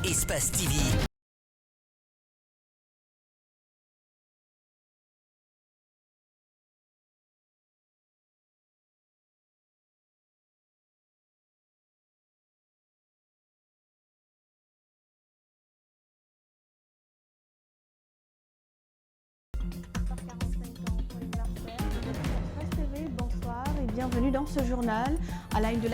Espace TV. Bonsoir et bienvenue dans ce journal. À la une de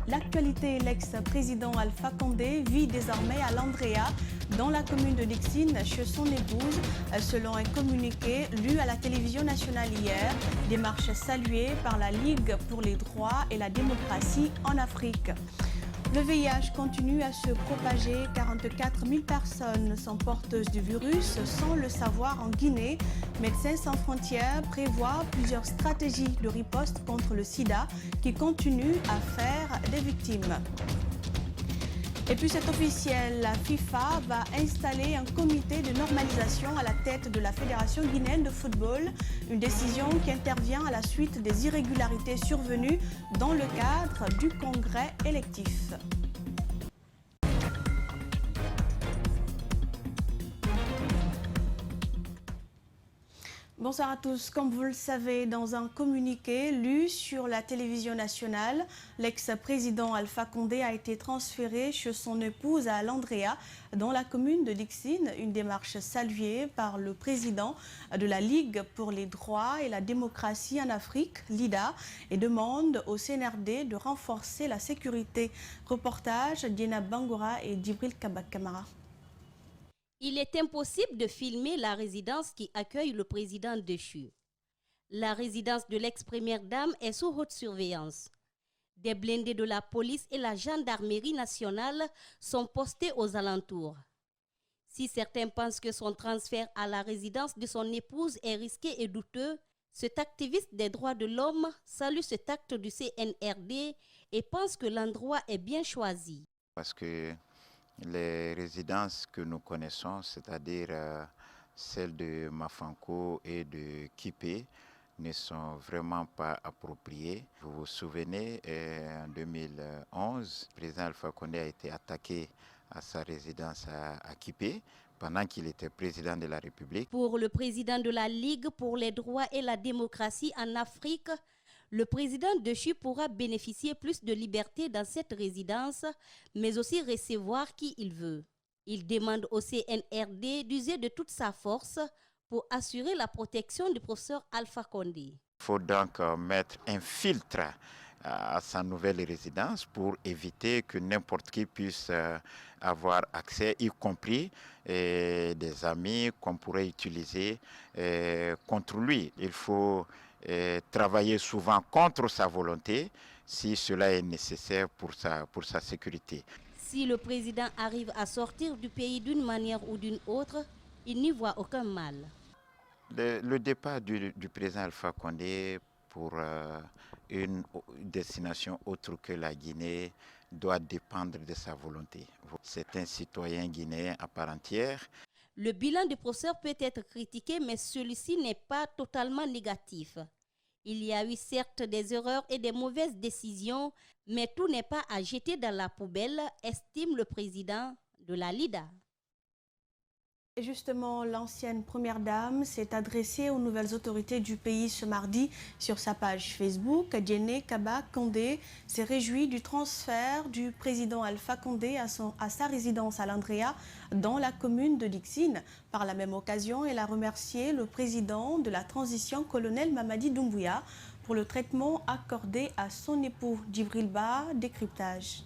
l'actualité, l'ex-président Alpha Condé vit désormais à Landrea, dans la commune de Dixine, chez son épouse. Selon un communiqué lu à la télévision nationale hier, démarche saluée par la Ligue pour les droits et la démocratie en Afrique. Le VIH continue à se propager. 44 000 personnes sont porteuses du virus sans le savoir en Guinée. Médecins sans frontières prévoit plusieurs stratégies de riposte contre le sida qui continuent à faire des victimes. Et puis c'est officiel, la FIFA va installer un comité de normalisation à la tête de la Fédération guinéenne de football. Une décision qui intervient à la suite des irrégularités survenues dans le cadre du congrès électif. Bonsoir à tous. Comme vous le savez, dans un communiqué lu sur la télévision nationale, l'ex-président Alpha Condé a été transféré chez son épouse à Landrea, dans la commune de Dixine, une démarche saluée par le président de la Ligue pour les droits et la démocratie en Afrique, LIDA, et demande au CNRD de renforcer la sécurité. Reportage Diana Bangora et Djibril Kabak-Kamara. Il est impossible de filmer la résidence qui accueille le président déchu. La résidence de l'ex-première dame est sous haute surveillance. Des blindés de la police et la gendarmerie nationale sont postés aux alentours. Si certains pensent que son transfert à la résidence de son épouse est risqué et douteux, cet activiste des droits de l'homme salue cet acte du CNRD et pense que l'endroit est bien choisi. Parce que les résidences que nous connaissons, c'est-à-dire celles de Mafanko et de Kipé, ne sont vraiment pas appropriées. Vous vous souvenez, en 2011, le président Alpha Condé a été attaqué à sa résidence à Kipé pendant qu'il était président de la République. Pour le président de la Ligue pour les droits et la démocratie en Afrique, le président déchu pourra bénéficier plus de liberté dans cette résidence, mais aussi recevoir qui il veut. Il demande au CNRD d'user de toute sa force pour assurer la protection du professeur Alpha Condé. Il faut donc mettre un filtre à sa nouvelle résidence pour éviter que n'importe qui puisse avoir accès, y compris des amis qu'on pourrait utiliser contre lui. Il faut travailler souvent contre sa volonté si cela est nécessaire pour sa sécurité. Si le président arrive à sortir du pays d'une manière ou d'une autre, il n'y voit aucun mal. Le départ du président Alpha Condé pour une destination autre que la Guinée doit dépendre de sa volonté. C'est un citoyen guinéen à part entière. Le bilan du professeur peut être critiqué, mais celui-ci n'est pas totalement négatif. Il y a eu certes des erreurs et des mauvaises décisions, mais tout n'est pas à jeter dans la poubelle, estime le président de la LIDA. Et justement, l'ancienne première dame s'est adressée aux nouvelles autorités du pays ce mardi sur sa page Facebook. Diéné Kaba-Condé s'est réjoui du transfert du président Alpha Condé à sa résidence à Landrea, dans la commune de Dixine. Par la même occasion, elle a remercié le président de la transition, colonel Mamadi Doumbouya, pour le traitement accordé à son époux. Djibril Ba, décryptage.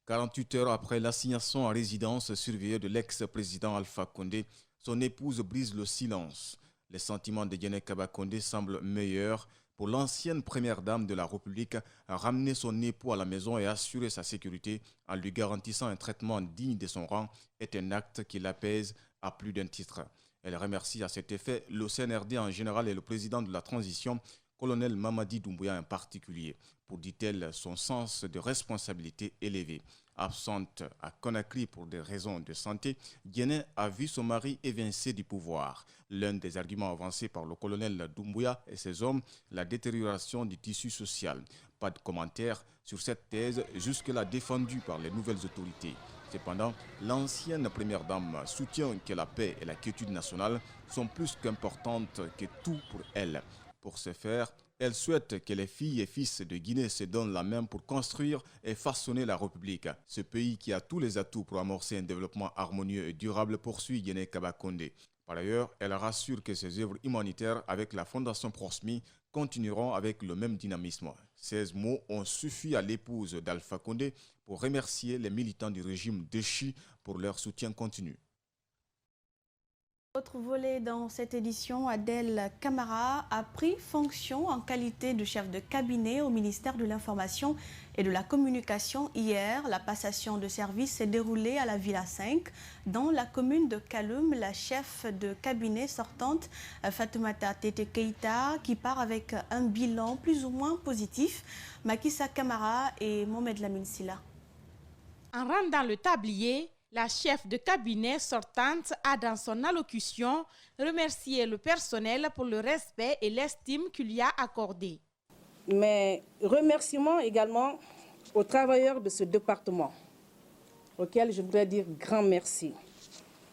48 heures après l'assignation en résidence surveillée de l'ex-président Alpha Condé, son épouse brise le silence. Les sentiments de Diéné Kaba-Condé semblent meilleurs pour l'ancienne première dame de la République à ramener son époux à la maison et assurer sa sécurité en lui garantissant un traitement digne de son rang est un acte qui l'apaise à plus d'un titre. Elle remercie à cet effet le CNRD en général et le président de la transition, colonel Mamadi Doumbouya en particulier, pour, dit-elle, son sens de responsabilité élevé. Absente à Conakry pour des raisons de santé, Diéné a vu son mari évincé du pouvoir. L'un des arguments avancés par le colonel Doumbouya et ses hommes, la détérioration du tissu social. Pas de commentaire sur cette thèse jusque-là défendue par les nouvelles autorités. Cependant, l'ancienne première dame soutient que la paix et la quiétude nationale sont plus qu'importantes que tout pour elle. Pour ce faire, elle souhaite que les filles et fils de Guinée se donnent la main pour construire et façonner la République. Ce pays qui a tous les atouts pour amorcer un développement harmonieux et durable, poursuit Guinée-Kaba Condé. Par ailleurs, elle rassure que ses œuvres humanitaires avec la Fondation Prosmi continueront avec le même dynamisme. Ces mots ont suffi à l'épouse d'Alpha Condé pour remercier les militants du régime déchu pour leur soutien continu. Autre volet dans cette édition, Adel Camara a pris fonction en qualité de chef de cabinet au ministère de l'Information et de la Communication hier. La passation de service s'est déroulée à la Villa 5, dans la commune de Kaloum. La chef de cabinet sortante, Fatoumata Tete Keita, qui part avec un bilan plus ou moins positif. Makissa Camara et Mohamed Lamine Silla. En rendant le tablier, la chef de cabinet sortante a dans son allocution remercié le personnel pour le respect et l'estime qu'il lui a accordé. Mes remerciements également aux travailleurs de ce département, auxquels je voudrais dire grand merci.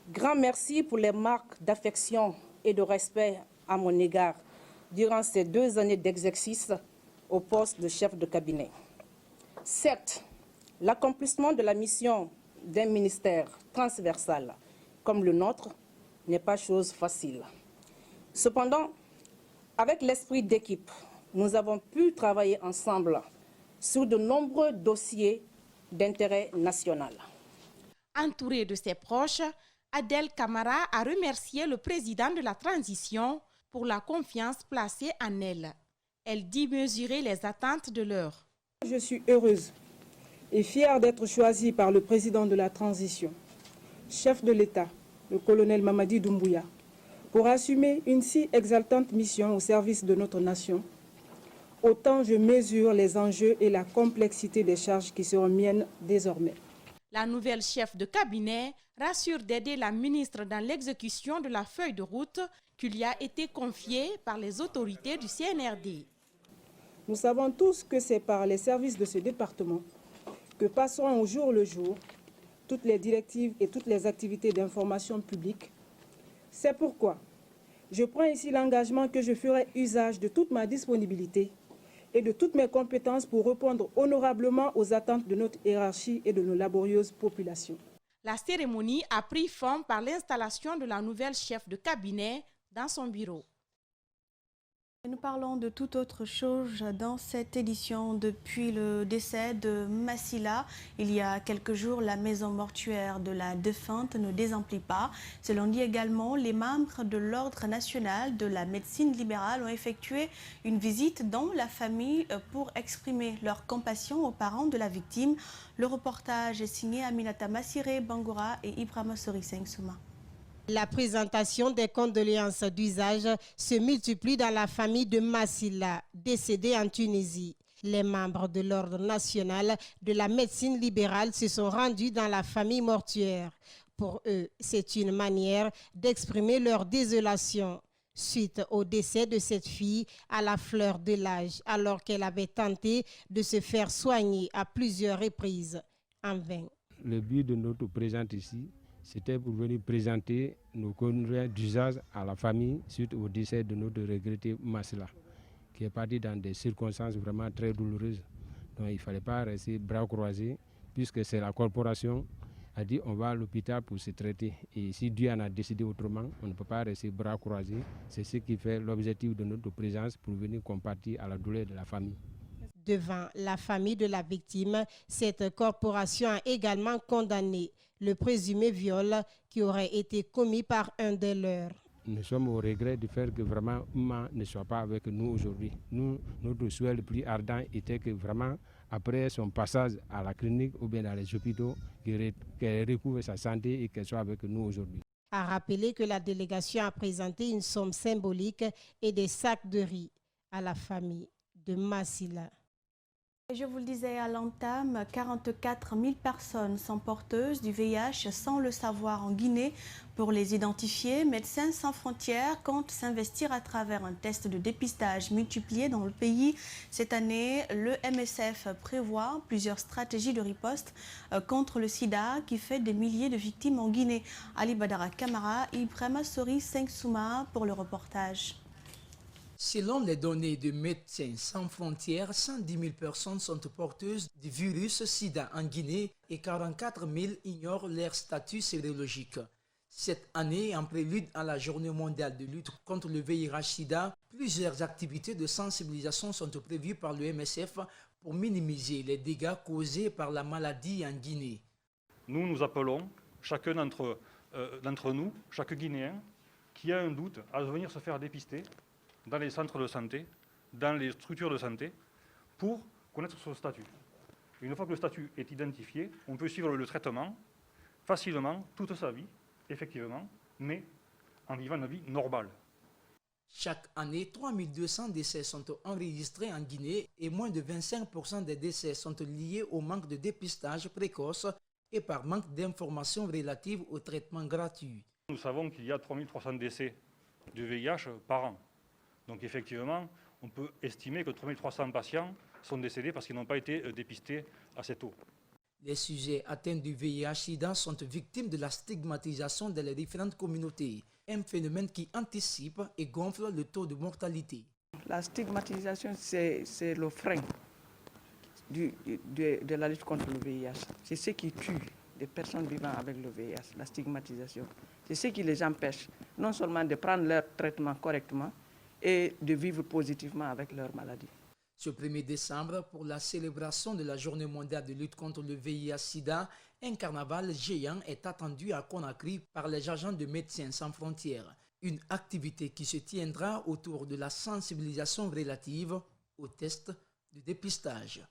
Grand merci pour les marques d'affection et de respect à mon égard durant ces 2 années d'exercice au poste de chef de cabinet. Certes, l'accomplissement de la mission d'un ministère transversal comme le nôtre n'est pas chose facile. Cependant, avec l'esprit d'équipe, nous avons pu travailler ensemble sur de nombreux dossiers d'intérêt national. Entouré de ses proches, Adel Camara a remercié le président de la transition pour la confiance placée en elle. Elle dit mesurer les attentes de l'heure. Je suis heureuse et fière d'être choisie par le président de la transition, chef de l'État, le colonel Mamadi Doumbouya, pour assumer une si exaltante mission au service de notre nation. Autant je mesure les enjeux et la complexité des charges qui seront miennes désormais. La nouvelle chef de cabinet rassure d'aider la ministre dans l'exécution de la feuille de route qui lui a été confiée par les autorités du CNRD. Nous savons tous que c'est par les services de ce département que passeront au jour le jour toutes les directives et toutes les activités d'information publique. C'est pourquoi je prends ici l'engagement que je ferai usage de toute ma disponibilité et de toutes mes compétences pour répondre honorablement aux attentes de notre hiérarchie et de nos laborieuses populations. La cérémonie a pris forme par l'installation de la nouvelle chef de cabinet dans son bureau. Nous parlons de toute autre chose dans cette édition. Depuis le décès de Massila, il y a quelques jours, la maison mortuaire de la défunte ne désemplit pas. Selon dit également, les membres de l'Ordre national de la médecine libérale ont effectué une visite dans la famille pour exprimer leur compassion aux parents de la victime. Le reportage est signé Aminata Massiré Bangoura et Ibrahima Soriseng Souma. La présentation des condoléances d'usage se multiplie dans la famille de Massila, décédé en Tunisie. Les membres de l'Ordre national de la médecine libérale se sont rendus dans la famille mortuaire. Pour eux, c'est une manière d'exprimer leur désolation suite au décès de cette fille à la fleur de l'âge, alors qu'elle avait tenté de se faire soigner à plusieurs reprises, en vain. Le but de notre présence ici, c'était pour venir présenter nos condoléances d'usage à la famille suite au décès de notre regretté Massila, qui est parti dans des circonstances vraiment très douloureuses. Donc il ne fallait pas rester bras croisés, puisque c'est la corporation a dit on va à l'hôpital pour se traiter. Et si Dieu en a décidé autrement, on ne peut pas rester bras croisés. C'est ce qui fait l'objectif de notre présence pour venir compatir à la douleur de la famille. Devant la famille de la victime, cette corporation a également condamné le présumé viol qui aurait été commis par un des leurs. Nous sommes au regret du fait que vraiment Ouma ne soit pas avec nous aujourd'hui. Nous, notre souhait le plus ardent était que vraiment, après son passage à la clinique ou bien dans les hôpitaux, qu'elle recouvre sa santé et qu'elle soit avec nous aujourd'hui. A rappelé que la délégation a présenté une somme symbolique et des sacs de riz à la famille de Massila. Je vous le disais à l'entame, 44 000 personnes sont porteuses du VIH sans le savoir en Guinée. Pour les identifier, Médecins sans frontières compte s'investir à travers un test de dépistage multiplié dans le pays. Cette année, le MSF prévoit plusieurs stratégies de riposte contre le sida qui fait des milliers de victimes en Guinée. Ali Badara Camara, Ibrahima Sori Sengsouma pour le reportage. Selon les données de Médecins sans frontières, 110 000 personnes sont porteuses du virus sida en Guinée et 44 000 ignorent leur statut sérologique. Cette année, en prélude à la Journée mondiale de lutte contre le VIH-Sida, plusieurs activités de sensibilisation sont prévues par le MSF pour minimiser les dégâts causés par la maladie en Guinée. Nous appelons chacun d'entre nous, chaque Guinéen qui a un doute, à venir se faire dépister dans les centres de santé, dans les structures de santé, pour connaître son statut. Une fois que le statut est identifié, on peut suivre le traitement facilement, toute sa vie, effectivement, mais en vivant une vie normale. Chaque année, 3200 décès sont enregistrés en Guinée et moins de 25% des décès sont liés au manque de dépistage précoce et par manque d'informations relatives au traitement gratuit. Nous savons qu'il y a 3300 décès du VIH par an. Donc effectivement, on peut estimer que 3300 patients sont décédés parce qu'ils n'ont pas été dépistés assez tôt. Les sujets atteints du VIH-Sida sont victimes de la stigmatisation dans les différentes communautés, un phénomène qui anticipe et gonfle le taux de mortalité. La stigmatisation, c'est le frein de la lutte contre le VIH. C'est ce qui tue les personnes vivant avec le VIH, la stigmatisation. C'est ce qui les empêche non seulement de prendre leur traitement correctement, et de vivre positivement avec leur maladie. Ce 1er décembre, pour la célébration de la Journée mondiale de lutte contre le VIH-Sida, un carnaval géant est attendu à Conakry par les agents de Médecins sans frontières. Une activité qui se tiendra autour de la sensibilisation relative aux tests de dépistage.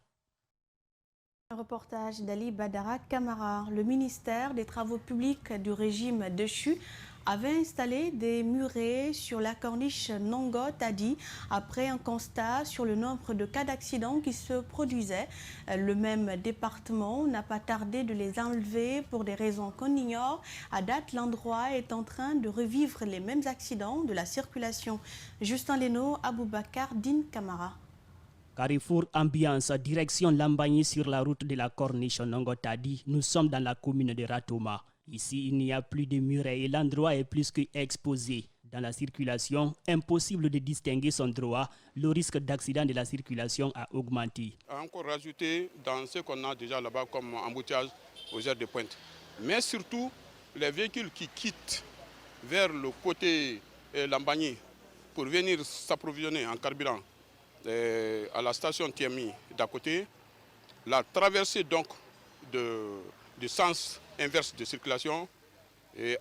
Un reportage d'Ali Badara Camara. Le ministère des Travaux publics du régime déchu avait installé des murets sur la corniche Nongo-Tadi après un constat sur le nombre de cas d'accidents qui se produisaient. Le même département n'a pas tardé de les enlever pour des raisons qu'on ignore. À date, l'endroit est en train de revivre les mêmes accidents de la circulation. Justin Leno, Aboubakar, Din Camara. Carrefour Ambiance, direction Lambagny sur la route de la corniche Nongo-Tadi. Nous sommes dans la commune de Ratoma. Ici, il n'y a plus de murets et l'endroit est plus qu'exposé. Dans la circulation, impossible de distinguer son droit. Le risque d'accident de la circulation a augmenté. Encore rajouté dans ce qu'on a déjà là-bas comme embouteillage aux heures de pointe. Mais surtout, les véhicules qui quittent vers le côté Lambagny pour venir s'approvisionner en carburant à la station TMI d'à côté, la traversée donc du sens inverse de circulation et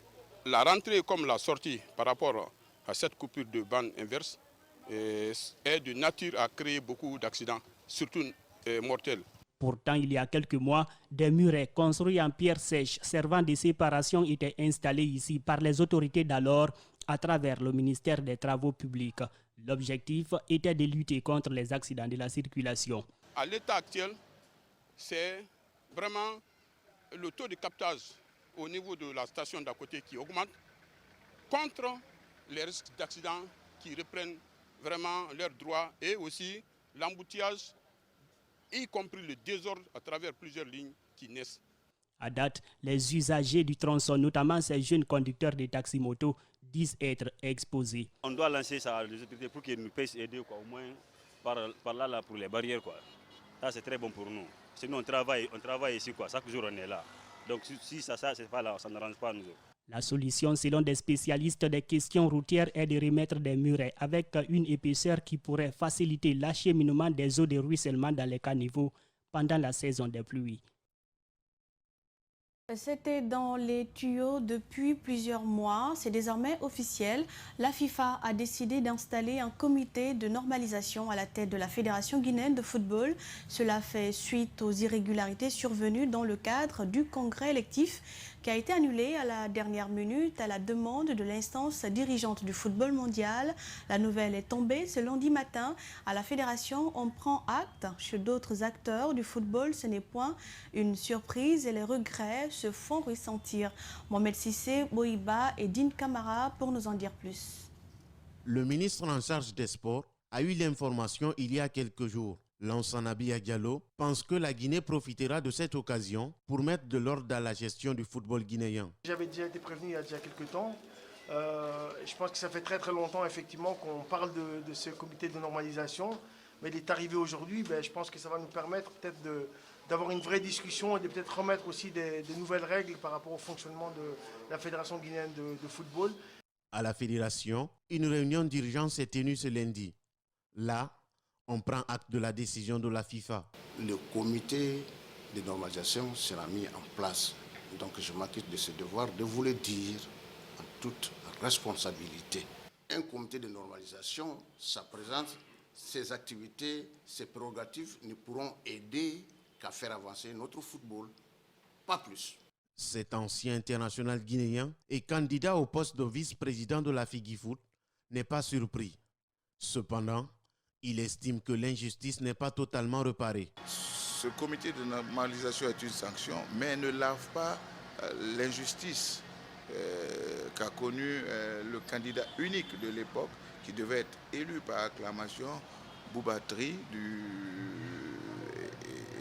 la rentrée comme la sortie par rapport à cette coupure de bande inverse est de nature à créer beaucoup d'accidents, surtout mortels. Pourtant, il y a quelques mois, des murets construits en pierre sèche servant de séparation étaient installés ici par les autorités d'alors à travers le ministère des Travaux publics. L'objectif était de lutter contre les accidents de la circulation. À l'état actuel, c'est vraiment le taux de captage au niveau de la station d'à côté qui augmente contre les risques d'accident qui reprennent vraiment leurs droits et aussi l'embouteillage, y compris le désordre à travers plusieurs lignes qui naissent. À date, les usagers du tronçon, notamment ces jeunes conducteurs de taxi-moto, disent être exposés. On doit lancer ça à les autorités pour qu'ils nous puissent aider, quoi, au moins par là pour les barrières. Quoi. Ça, c'est très bon pour nous. Sinon, on travaille ici, quoi. Chaque jour, on est là. Donc, si ça c'est pas là, ça n'arrange pas nous. La solution, selon des spécialistes des questions routières, est de remettre des murets avec une épaisseur qui pourrait faciliter l'acheminement des eaux de ruissellement dans les caniveaux pendant la saison des pluies. C'était dans les tuyaux depuis plusieurs mois. C'est désormais officiel. La FIFA a décidé d'installer un comité de normalisation à la tête de la Fédération guinéenne de football. Cela fait suite aux irrégularités survenues dans le cadre du congrès électif qui a été annulé à la dernière minute à la demande de l'instance dirigeante du football mondial. La nouvelle est tombée ce lundi matin. À la Fédération, on prend acte. Chez d'autres acteurs du football, ce n'est point une surprise et les regrets se font ressentir. Mohamed Sissé, Boïba et Dean Camara pour nous en dire plus. Le ministre en charge des sports a eu l'information il y a quelques jours. Lansana Diallo pense que la Guinée profitera de cette occasion pour mettre de l'ordre dans la gestion du football guinéen. J'avais déjà été prévenu il y a déjà quelques temps. Je pense que ça fait très longtemps effectivement qu'on parle de ce comité de normalisation. Mais il est arrivé aujourd'hui, je pense que ça va nous permettre peut-être d'avoir une vraie discussion et de peut-être remettre aussi des nouvelles règles par rapport au fonctionnement de la Fédération guinéenne de football. À la Fédération, une réunion d'urgence s'est tenue ce lundi. Là, on prend acte de la décision de la FIFA. Le comité de normalisation sera mis en place. Donc je m'acquitte de ce devoir de vous le dire en toute responsabilité. Un comité de normalisation, ça présente ses activités, ses prérogatives ne pourront aider qu'à faire avancer notre football, pas plus. Cet ancien international guinéen et candidat au poste de vice-président de la FIGIFOOT n'est pas surpris. Cependant, il estime que l'injustice n'est pas totalement réparée. Ce comité de normalisation est une sanction, mais ne lave pas l'injustice qu'a connue le candidat unique de l'époque, qui devait être élu par acclamation, Boubatri,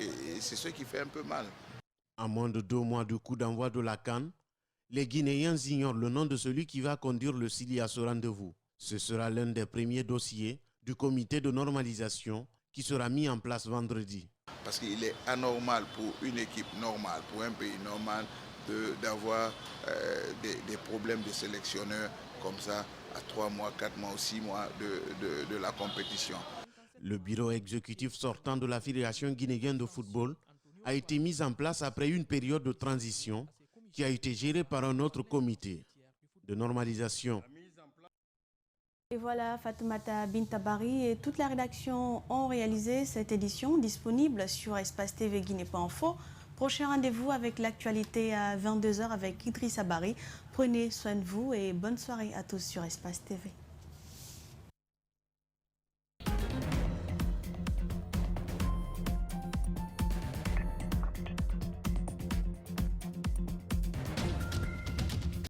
et c'est ce qui fait un peu mal. À moins de 2 mois du coup d'envoi de la CAN, les Guinéens ignorent le nom de celui qui va conduire le Sili à ce rendez-vous. Ce sera l'un des premiers dossiers du comité de normalisation qui sera mis en place vendredi. Parce qu'il est anormal pour une équipe normale, pour un pays normal, d'avoir des problèmes de sélectionneurs comme ça à 3 mois, 4 mois ou 6 mois de la compétition. Le bureau exécutif sortant de la Fédération guinéenne de football a été mis en place après une période de transition qui a été gérée par un autre comité de normalisation. Et voilà, Fatoumata Bintabari et toute la rédaction ont réalisé cette édition disponible sur Espace TV Guinée.info. Prochain rendez-vous avec l'actualité à 22h avec Idrissa Bari. Prenez soin de vous et bonne soirée à tous sur Espace TV.